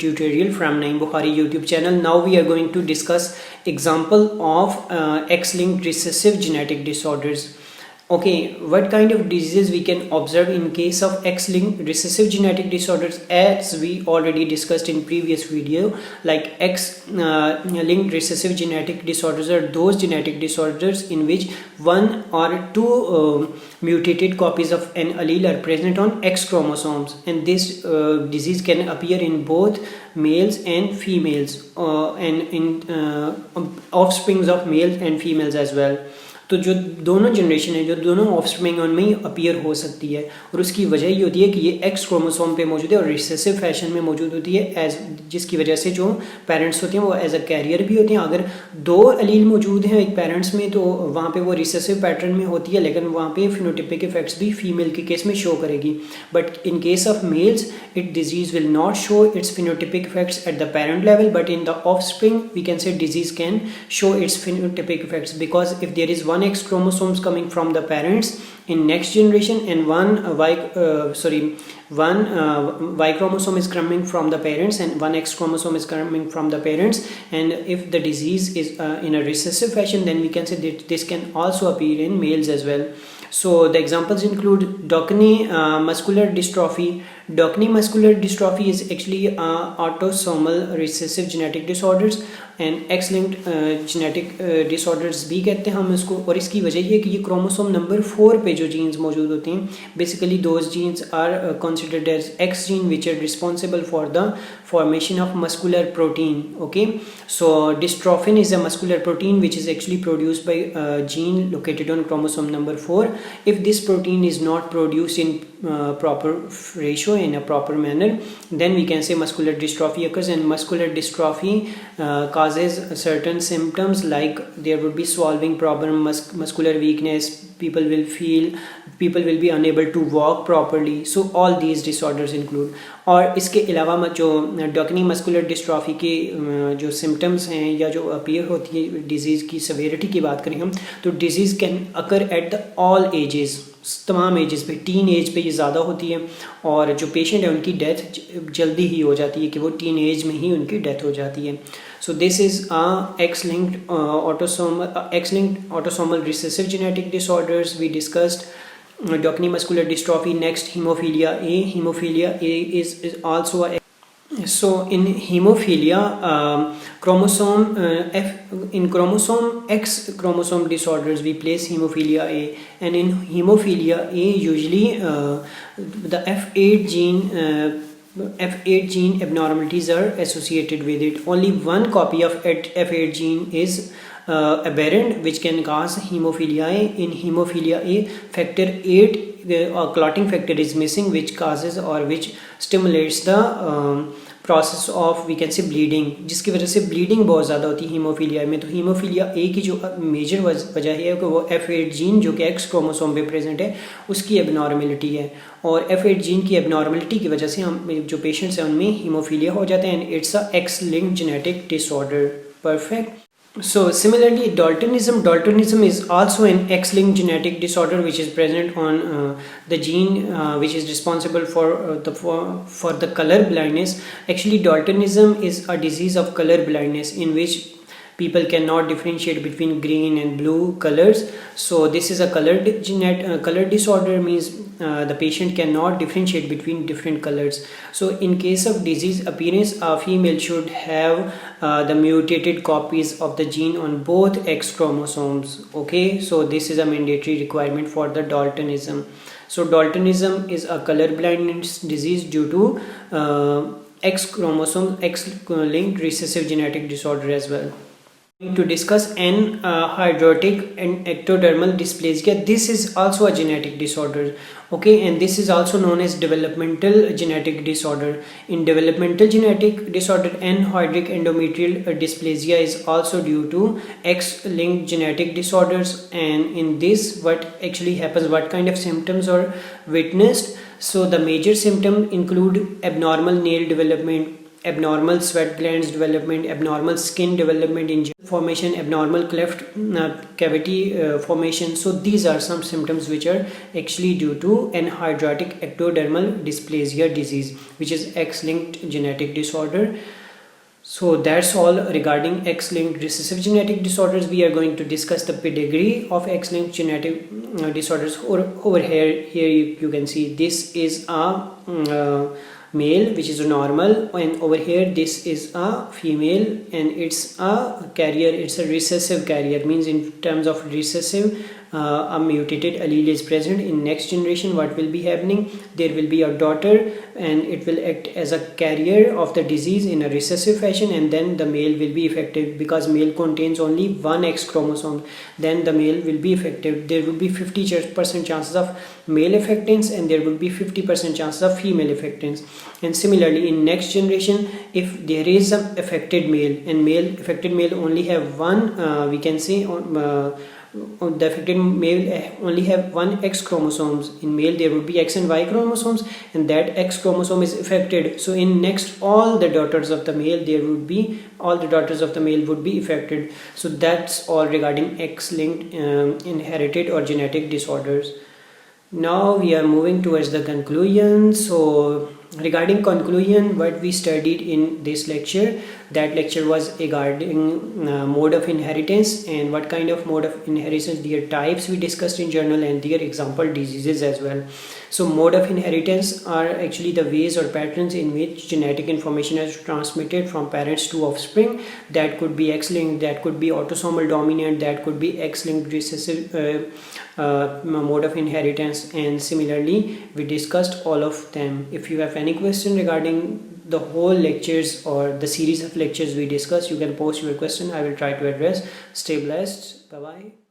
tutorial from Naeem Bukhari YouTube channel. Now we are going to discuss example of X-linked recessive genetic disorders. Okay, what kind of diseases we can observe in case of X-linked recessive genetic disorders, as we already discussed in previous video. Like X-linked recessive genetic disorders are those genetic disorders in which one or two mutated copies of an allele are present on X chromosomes, and this disease can appear in both males and females and in offsprings of males and females as well. तो जो दोनों generation है, जो दोनों offspring उनमें appear हो सकती है, और उसकी वजह ये होती है कि ये एक्स क्रोमोसोम पे मौजूद है और रिसेसिव फैशन में मौजूद होती है, एज जिसकी वजह से जो पेरेंट्स होते हैं वो एज अ कैरियर भी होते हैं. अगर दो अलील मौजूद हैं एक पेरेंट्स में तो वहाँ पे वो रिसेसिव पैटर्न में होती है, लेकिन वहाँ पे फिनोटिपिक इफेक्ट्स भी फीमेल के केस में शो करेगी. But in case of males it disease will not show its phenotypic effects at the parent level, but in the offspring we can say disease can show its phenotypic effects, because if there is one X chromosomes coming from the parents in next generation and one Y chromosome is coming from the parents and one X chromosome is coming from the parents, and if the disease is in a recessive fashion, then we can say that this can also appear in males as well. So the examples include Daltonism muscular dystrophy. Daltonism muscular dystrophy is actually autosomal recessive genetic disorders and X-linked genetic disorders भी कहते हैं हम इसको. और इसकी वजह ये कि ये क्रोमोसोम नंबर 4 पे जो जीन्स मौजूद होते हैं, basically those genes are considered as X gene which are responsible for the formation of muscular protein. Okay, so dystrophin is a muscular protein which is actually produced by a gene located on chromosome number 4. If this protein is not produced in proper ratio, in a proper manner, then we can say muscular dystrophy occurs. And muscular dystrophy causes certain symptoms, like there would be swallowing problem, muscular weakness, people will be unable to walk properly. So all these disorders include. और इसके अलावा जो Daltonism muscular dystrophy के जो symptoms हैं या जो appear होती है डिजीज़ की सवेरिटी की बात करें हम, तो disease can occur at the all ages, तमाम एजेस पे. टीन एज पे ये ज़्यादा होती है, और जो पेशेंट है उनकी डेथ जल्दी ही हो जाती है कि वो टीन एज में ही उनकी डेथ हो जाती है. So this is X-linked autosomal recessive genetic disorders. We discussed Daltonism muscular dystrophy. Next, Hemophilia A. Hemophilia A is also a. So in hemophilia, in chromosome X chromosome disorders we place hemophilia A, and in hemophilia A usually the F8 gene abnormalities are associated with it. Only one copy of F8 gene is aberrant, which can cause hemophilia A. In hemophilia A, factor 8 clotting factor is missing, which causes or which stimulates the process of, we can say, bleeding, जिसकी वजह से bleeding बहुत ज़्यादा होती है haemophilia में. तो haemophilia A की जो मेजर वजह है कि वो F8 जीन जो कि X क्रोमोसोम पे प्रेजेंट है उसकी एबनॉर्मेलिटी है, और F8 जीन की एबनॉर्मेलिटी की वजह से हम जो पेशेंट्स हैं उनमें हीमोफीलिया हो जाते हैं, and it's a X-linked genetic disorder. Perfect. So similarly, Daltonism is also an X-linked genetic disorder which is present on the gene which is responsible for the color blindness. Actually, Daltonism is a disease of color blindness in which people cannot differentiate between green and blue colors. So this is a color disorder, means the patient cannot differentiate between different colors. So in case of disease appearance, a female should have the mutated copies of the gene on both X chromosomes. Okay, so this is a mandatory requirement for the Daltonism. So Daltonism is a color blindness disease due to X chromosome X-linked recessive genetic disorder as well. To discuss anhydrotic and ectodermal dysplasia. This is also a genetic disorder. Okay, and this is also known as developmental genetic disorder. In developmental genetic disorder, anhydric endometrial dysplasia is also due to X-linked genetic disorders. And in this, what actually happens, what kind of symptoms are witnessed? So the major symptoms include abnormal nail development, abnormal sweat glands development, abnormal skin development, injury formation, abnormal cleft cavity formation. So these are some symptoms which are actually due to anhydrotic ectodermal dysplasia disease, which is X-linked genetic disorder. So that's all regarding X-linked recessive genetic disorders. We are going to discuss the pedigree of X-linked genetic disorders. Over here you can see this is a male, which is normal, and over here this is a female, and it's a carrier. It's a recessive carrier, means in terms of recessive, a mutated allele is present. In next generation, what will be happening? There will be a daughter, and it will act as a carrier of the disease in a recessive fashion, and then the male will be affected, because male contains only one X chromosome. Then the male will be affected. There will be 50% chances of male affectance, and there will be 50% chances of female affectance. And similarly, in next generation, if there is a affected male, and affected male only have one, we can say the affected male only have one X chromosomes. In male there would be X and Y chromosomes, and that X chromosome is affected. So in next, all the daughters of the male would be affected. So that's all regarding X-linked inherited or genetic disorders. Now we are moving towards the conclusion. So regarding conclusion, what we studied in this lecture, that lecture was regarding mode of inheritance, and what kind of mode of inheritance, their types we discussed in journal, and their example diseases as well. So mode of inheritance are actually the ways or patterns in which genetic information is transmitted from parents to offspring. That could be X-linked, that could be autosomal dominant, that could be X-linked recessive mode of inheritance, and similarly we discussed all of them. If you have any question regarding the whole lectures or the series of lectures we discussed, you can post your question. I will try to address. Stay blessed. Bye bye.